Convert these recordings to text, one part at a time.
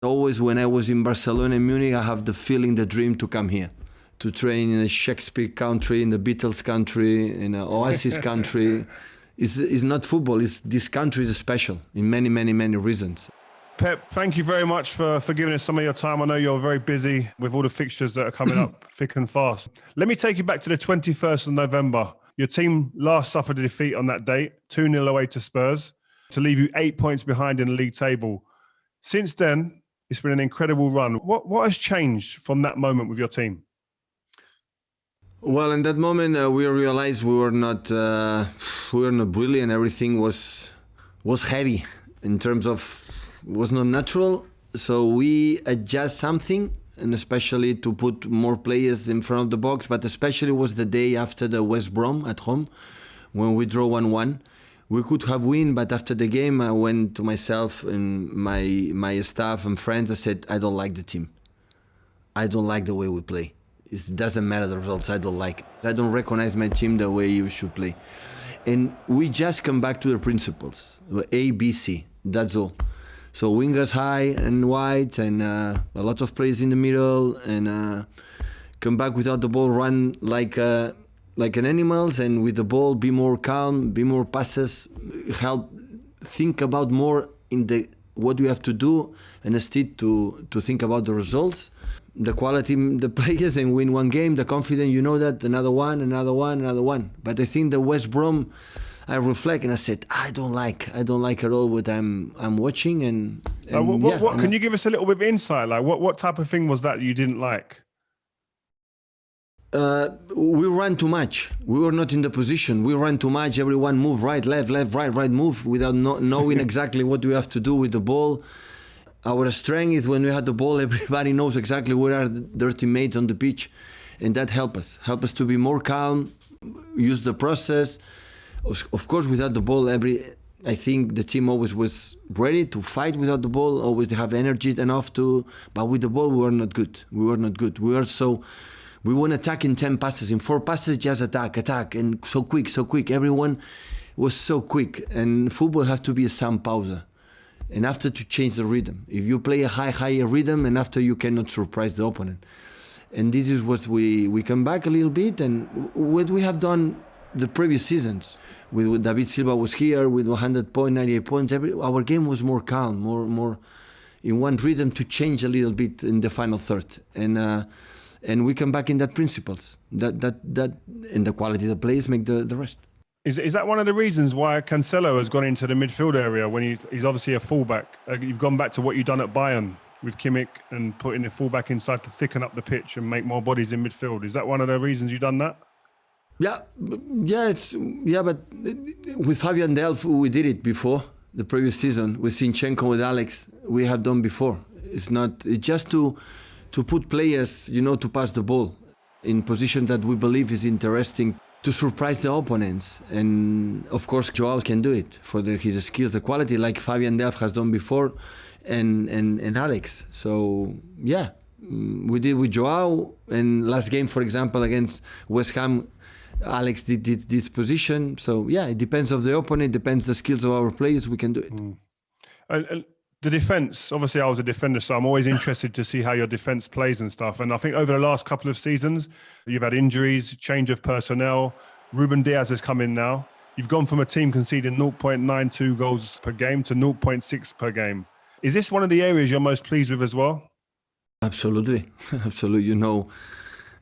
Always when I was in Barcelona and Munich, I have the feeling, the dream to come here, to train in a Shakespeare country, in the Beatles country, in an Oasis country. It's not football, this country is special in many, many, many reasons. Pep, thank you very much for giving us some of your time. I know you're very busy with all the fixtures that are coming up thick and fast. Let me take you back to the 21st of November. Your team last suffered a defeat on that date, 2-0 away to Spurs, to leave you 8 points behind in the league table. Since then, it's been an incredible run. What has changed from that moment with your team? Well, in that moment, we realized we were not brilliant. Everything was heavy in terms of was not natural. So we adjust something, and especially to put more players in front of the box. But especially was the day after the West Brom at home, when we draw 1-1. We could have win, but after the game, I went to myself and my staff and friends. I said, I don't like the team. I don't like the way we play. It doesn't matter the results. I don't like it. I don't recognize my team the way you should play. And we just come back to the principles, A, B, C. That's all. So wingers high and wide, and a lot of players in the middle, and come back without the ball, run like an animals, and with the ball be more calm, be more passes, help think about more in what we have to do, and instead to think about the results, the quality, the players, and win one game, the confidence, you know that, another one. But I think the West Brom, I reflect and I said, I don't like at all what I'm watching. And can you give us a little bit of insight? Like what type of thing was that you didn't like? We ran too much. We were not in the position. We ran too much. Everyone moved right, left, right, move without knowing exactly what we have to do with the ball. Our strength is when we had the ball, everybody knows exactly where are their teammates on the pitch, and that help us to be more calm, use the process. Of course, without the ball, I think the team always was ready to fight without the ball, always have energy enough to, but with the ball, we were not good. We won't attack in 10 passes. In 4 passes, just attack, and so quick. Everyone was so quick, and football has to be a sound pause. And after to change the rhythm. If you play a higher rhythm, and after you cannot surprise the opponent. And this is what we come back a little bit, and what we have done the previous seasons. With David Silva was here with 100 points, 98 points. Our game was more calm, more in one rhythm to change a little bit in the final third. And we come back in that principles. That and the quality of the players make the rest. Is that one of the reasons why Cancelo has gone into the midfield area when he's obviously a fullback? You've gone back to what you've done at Bayern with Kimmich and putting the fullback inside to thicken up the pitch and make more bodies in midfield. Is that one of the reasons you've done that? But with Fabian Delph, we did it before the previous season. With Zinchenko, with Alex, we have done before. It's just to put players, to pass the ball in position that we believe is interesting to surprise the opponents. And of course, Joao can do it for his skills, the quality, like Fabian Delph has done before, and Alex. So yeah, we did with Joao. And last game, for example, against West Ham, Alex did this position. So yeah, it depends of the opponent, depends the skills of our players. We can do it. And the defence, obviously I was a defender, so I'm always interested to see how your defence plays and stuff. And I think over the last couple of seasons, you've had injuries, change of personnel. Ruben Dias has come in now. You've gone from a team conceding 0.92 goals per game to 0.6 per game. Is this one of the areas you're most pleased with as well? Absolutely. Absolutely. You know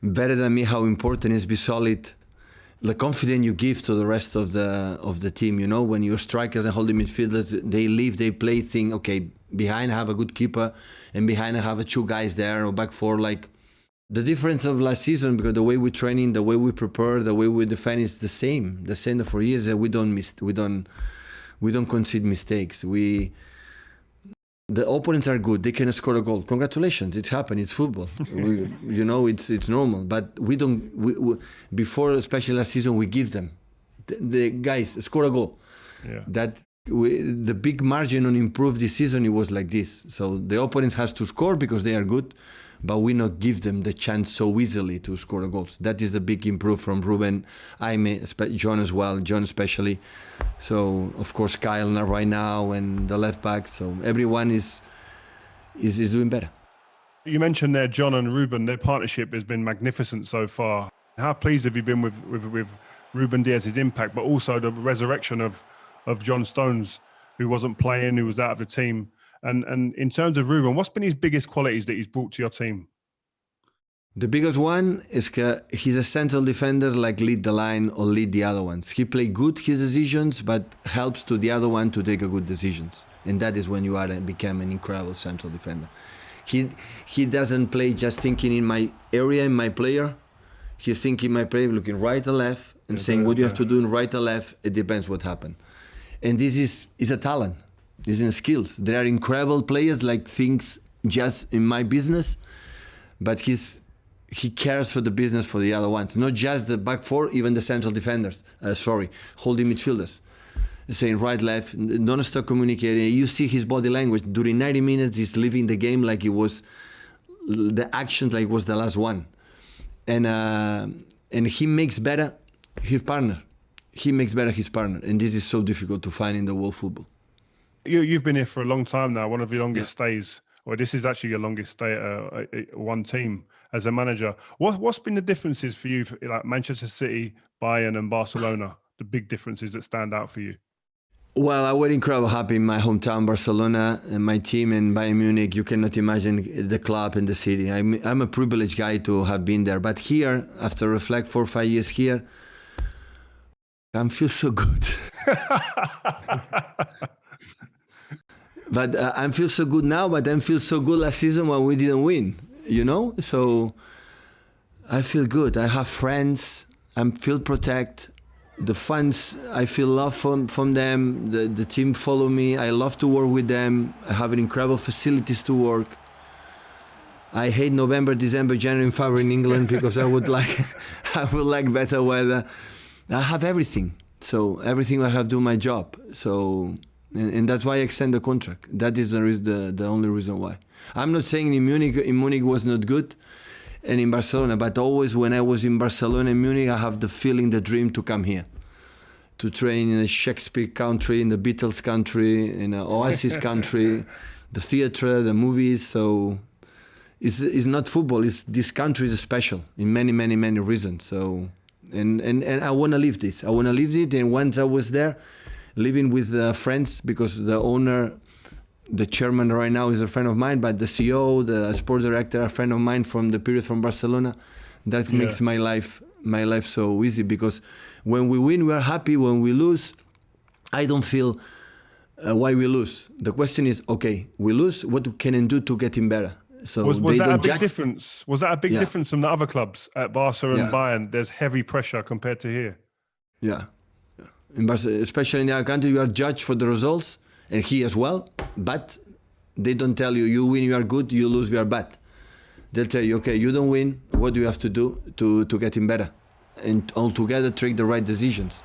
better than me how important it is to be solid. The confidence you give to the rest of the team, when your strikers and holding midfielders, they leave, they play, think, okay, behind I have a good keeper, and behind I have 2 guys there, or back 4. Like the difference of last season, because the way we training, the way we prepare, the way we defend is the same for years. We don't concede mistakes. The opponents are good. They can score a goal. Congratulations! It's happened. It's football. It's normal. But we don't. Before, especially last season, we give them the guys score a goal. Yeah. The big margin on improve this season, it was like this. So the opponents has to score because they are good, but we not give them the chance so easily to score a goals. That is the big improve from Ruben, Jaime, John as well, John especially. So of course Kyle right now and the left back. So everyone is is doing better. You mentioned there, John and Ruben, their partnership has been magnificent so far. How pleased have you been with Ruben Dias' impact, but also the resurrection of John Stones, who wasn't playing, who was out of the team? And in terms of Ruben, what's been his biggest qualities that he's brought to your team? The biggest one is he's a central defender, like lead the line or lead the other ones. He play good his decisions, but helps to the other one to take a good decisions. And that is when you become an incredible central defender. He doesn't play just thinking in my area, in my player. He's thinking my player, looking right or left, and saying what you have to do in right or left. It depends what happened. And this is a talent. This is skills. There are incredible players like things just in my business, but he cares for the business for the other ones, not just the back four, even the central defenders. Holding midfielders, saying right, left, don't stop communicating. You see his body language during 90 minutes. He's living the game like it was the action, like it was the last one, and he makes better his partner. He makes better his partner, and this is so difficult to find in the world football. You've been here for a long time now, one of your longest stays. Well, this is actually your longest stay at one team as a manager. What's been the differences for you, like Manchester City, Bayern and Barcelona, the big differences that stand out for you? Well, I was incredibly happy in my hometown, Barcelona, and my team in Bayern Munich. You cannot imagine the club and the city. I'm a privileged guy to have been there. But here, after reflect 4 or 5 years here, I feel so good. But I feel so good now, but I feel so good last season when we didn't win, So I feel good. I have friends. I feel protected. The fans, I feel love from them. The team follow me. I love to work with them. I have incredible facilities to work. I hate November, December, January, and February in England because I would like better weather. I have everything. So everything I have to do my job. So. And that's why I extend the contract. That is the only reason why. I'm not saying in Munich was not good, and in Barcelona, but always when I was in Barcelona and Munich, I have the feeling, the dream to come here, to train in a Shakespeare country, in the Beatles country, in an Oasis country, the theatre, the movies. So it's not football. This country is special in many, many, many reasons. So and I want to live this. I want to live it. And once I was there, living with friends, because the owner, the chairman right now is a friend of mine, but the CEO, the sports director, are a friend of mine from the period from Barcelona. That makes my life so easy, because when we win, we are happy. When we lose, I don't feel why we lose. The question is, okay, we lose, what can I do to get him better? So was that a big difference? Was that a big difference from the other clubs at Barca and Bayern? There's heavy pressure compared to here. Yeah. Especially in the other country, you are judged for the results, and he as well. But they don't tell you, you win, you are good, you lose, you are bad. They'll tell you, okay, you don't win, what do you have to do to get him better? And altogether take the right decisions.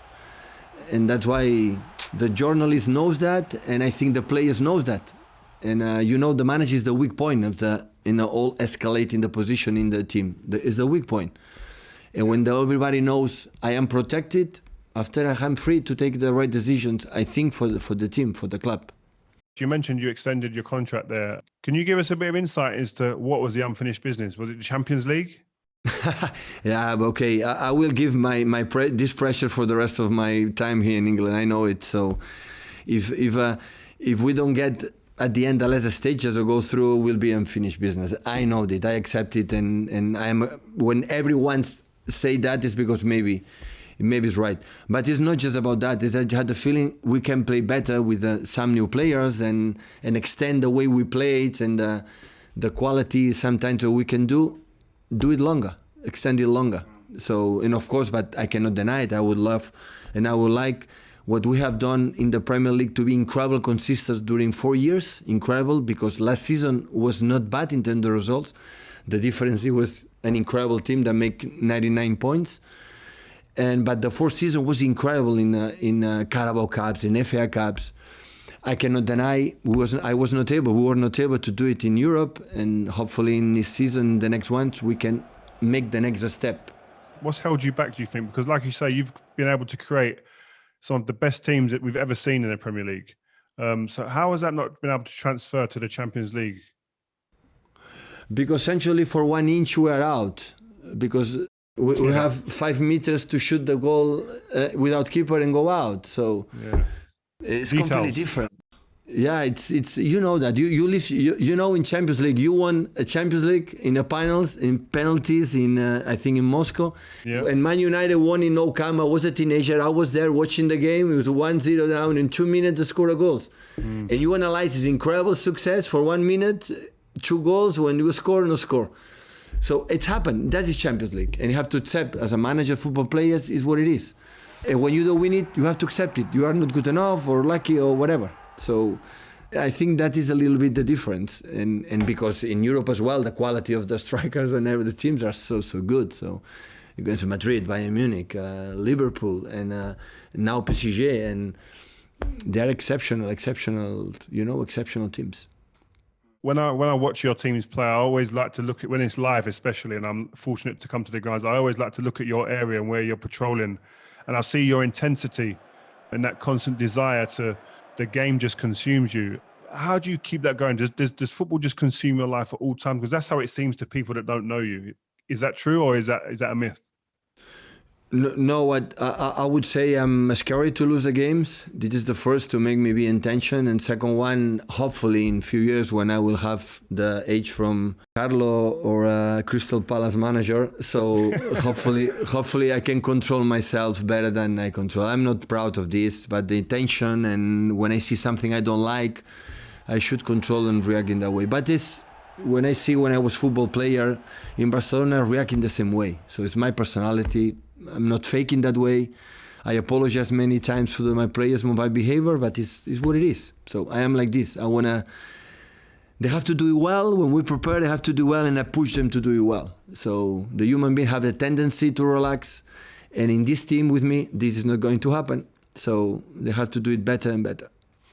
And that's why the journalist knows that, and I think the players knows that. And the manager is the weak point of all escalating the position in the team. Is the weak point. And when everybody knows I am protected, after I'm free to take the right decisions, I think for the team, for the club. You mentioned you extended your contract there. Can you give us a bit of insight as to what was the unfinished business? Was it the Champions League? Yeah, okay. I will give this pressure for the rest of my time here in England. I know it. So if we don't get at the end the last stages or go through, will be unfinished business. I know that. I accept it, and when everyone say that, is because maybe it's right. But it's not just about that. It's that I had the feeling we can play better with some new players and extend the way we play it, and the quality sometimes we can do it longer, extend it longer. So, and of course, but I cannot deny it. I would love and I would like what we have done in the Premier League to be incredible consistent during 4 years. Incredible, because last season was not bad in terms of results. The difference, it was an incredible team that make 99 points. But the fourth season was incredible in Carabao Cups, in FA Cups. I cannot deny we were not able to do it in Europe, and hopefully in this season, the next ones, we can make the next step. What's held you back, do you think? Because like you say, you've been able to create some of the best teams that we've ever seen in the Premier League. So how has that not been able to transfer to the Champions League? because essentially for 1 inch we are out, because we have 5 meters to shoot the goal without keeper and go out. So it's completely different. Yeah, it's you know that you live you know in Champions League you won a Champions League in the finals in penalties in I think in Moscow, and Man United won in Nou Camp. I was a teenager. I was there watching the game. It was 1-0 down in 2 minutes. They scored a goals, and you analyze this incredible success for 1 minute, 2 goals when you score no score. So it's happened. That is Champions League, and you have to accept as a manager, football players is what it is. And when you don't win it, you have to accept it. You are not good enough or lucky or whatever. So I think that is a little bit the difference, and because in Europe as well, the quality of the strikers and the teams are so good. So you go to Madrid, Bayern Munich, Liverpool, and now PSG, and they are exceptional teams. When I watch your teams play, I always like to look at, when it's live especially, and I'm fortunate to come to the grounds, I always like to look at your area and where you're patrolling, and I see your intensity and that constant desire to, the game just consumes you. How do you keep that going? Does football just consume your life at all times? Because that's how it seems to people that don't know you. Is that true, or is that a myth? No, I would say I'm scared to lose the games. This is the first to make me be in tension, and second one, hopefully in a few years when I will have the age from Carlo or Crystal Palace manager. So hopefully I can control myself better than I control. I'm not proud of this, but the tension, and when I see something I don't like, I should control and react in that way. But this, when I was football player in Barcelona, I react in the same way. So it's my personality. I'm not faking that way. I apologize many times for my players, my behavior, but it's what it is. So I am like this. They have to do it well. When we prepare, they have to do well, and I push them to do it well. So the human being have a tendency to relax, and in this team with me, this is not going to happen. So they have to do it better and better.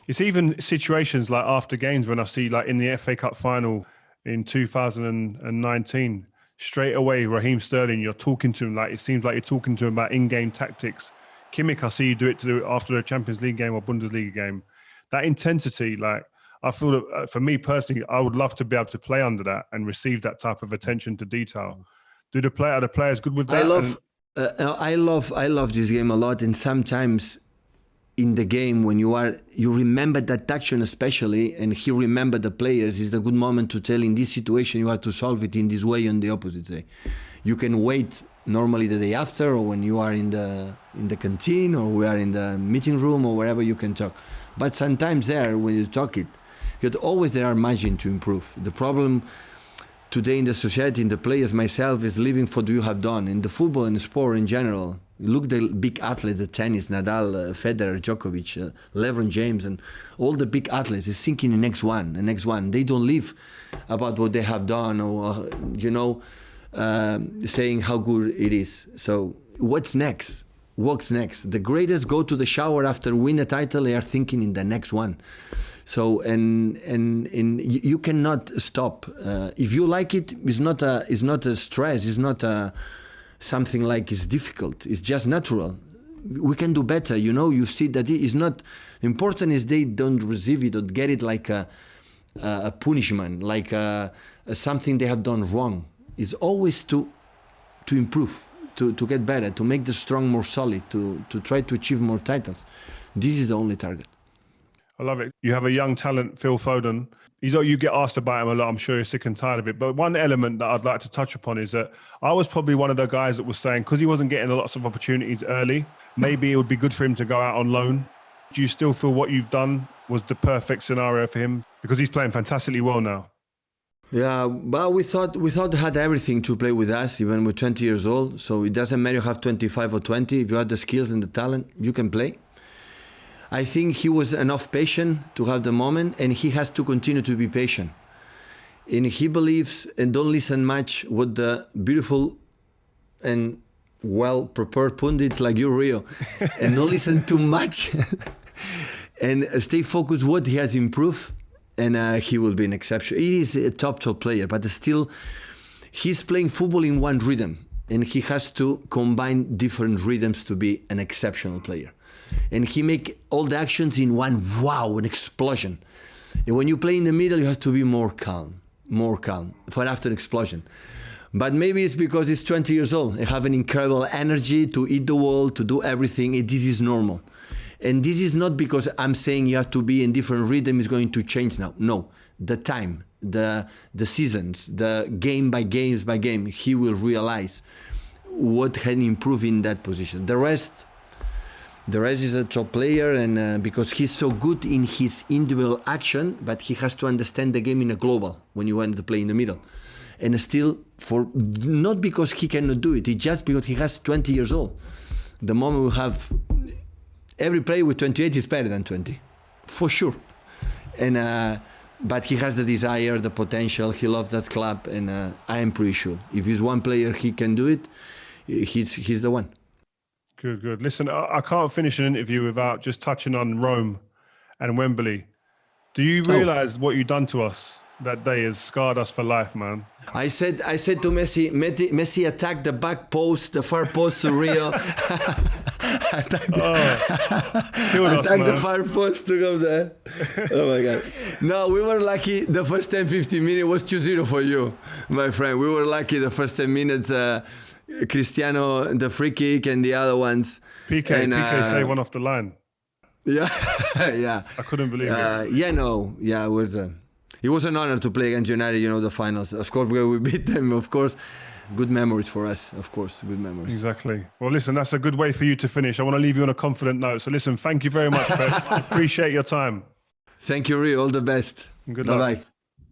It's even situations like after games when I see, like in the FA Cup final in 2019, straight away, Raheem Sterling, you're talking to him like, it seems like you're talking to him about in-game tactics. Kimmich, I see you do it after a Champions League game or Bundesliga game. That intensity, like, I feel that for me personally, I would love to be able to play under that and receive that type of attention to detail. Are the players good with that? I love this game a lot, and sometimes in the game when you remember that action especially, and he remember the players, is the good moment to tell in this situation you have to solve it in this way on the opposite day. You can wait normally the day after, or when you are in the canteen, or we are in the meeting room, or wherever you can talk. But sometimes there, when you talk it, always there are margin to improve. The problem today in the society, in the players, myself, is living for what you have done in the football and the sport in general. Look the big athletes, the tennis, Nadal, Federer, Djokovic, LeBron James, and all the big athletes is thinking the next one. They don't live about what they have done, or saying how good it is. So what's next? What's next? The greatest go to the shower after win a title. They are thinking in the next one. So and you cannot stop. If you like it, it's not a stress. It's not something like it's difficult. It's just natural. We can do better. You see that it is not important. Is they don't receive it or get it like a punishment, like something they have done wrong. It's always to improve, to get better, to make the strong more solid, to try to achieve more titles. This is the only target. I love it. You have a young talent, Phil Foden. You get asked about him a lot. I'm sure you're sick and tired of it. But one element that I'd like to touch upon is that I was probably one of the guys that was saying, because he wasn't getting lots of opportunities early, maybe it would be good for him to go out on loan. Do you still feel what you've done was the perfect scenario for him? Because he's playing fantastically well now. Yeah, but we thought he had everything to play with us, even with 20 years old. So it doesn't matter if you have 25 or 20. If you have the skills and the talent, you can play. I think he was enough patient to have the moment, and he has to continue to be patient. And he believes, and don't listen much what the beautiful and well-prepared pundits like you, Rio, and don't listen too much, and stay focused what he has improved, and he will be an exception. He is a top player, but still, he's playing football in one rhythm, and he has to combine different rhythms to be an exceptional player. And he make all the actions in one, an explosion. And when you play in the middle, you have to be more calm, more calm for after explosion. But maybe it's because he's 20 years old. I have an incredible energy to eat the world, to do everything. This is normal. And this is not because I'm saying you have to be in different rhythm is going to change now. No, the time, the seasons, the game by game, he will realize what can improve in that position. The rest is a top player, and because he's so good in his individual action, but he has to understand the game in a global when you want to play in the middle. And still, not because he cannot do it, it's just because he has 20 years old. The moment we have every player with 28 is better than 20, for sure. And but he has the desire, the potential. He loves that club, and I am pretty sure if he's one player, he can do it. He's the one. Good. Listen, I can't finish an interview without just touching on Rome and Wembley. Do you realise what you've done to us? That day has scarred us for life, man. I said to Messi attacked the back post, the far post to Rio. Attacked the far post to go there. Oh my God. No, we were lucky. The first 10-15 minutes was 2-0 for you, my friend. We were lucky the first 10 minutes. Cristiano, the free kick, and the other ones. PK saved one off the line. Yeah, yeah. I couldn't believe it. It was an honor to play against United, the finals. Of course, we beat them, of course. Good memories for us, of course. Good memories. Exactly. Well, listen, that's a good way for you to finish. I want to leave you on a confident note. So listen, thank you very much, Pep. Appreciate your time. Thank you, Rio. All the best. Good luck. Bye-bye.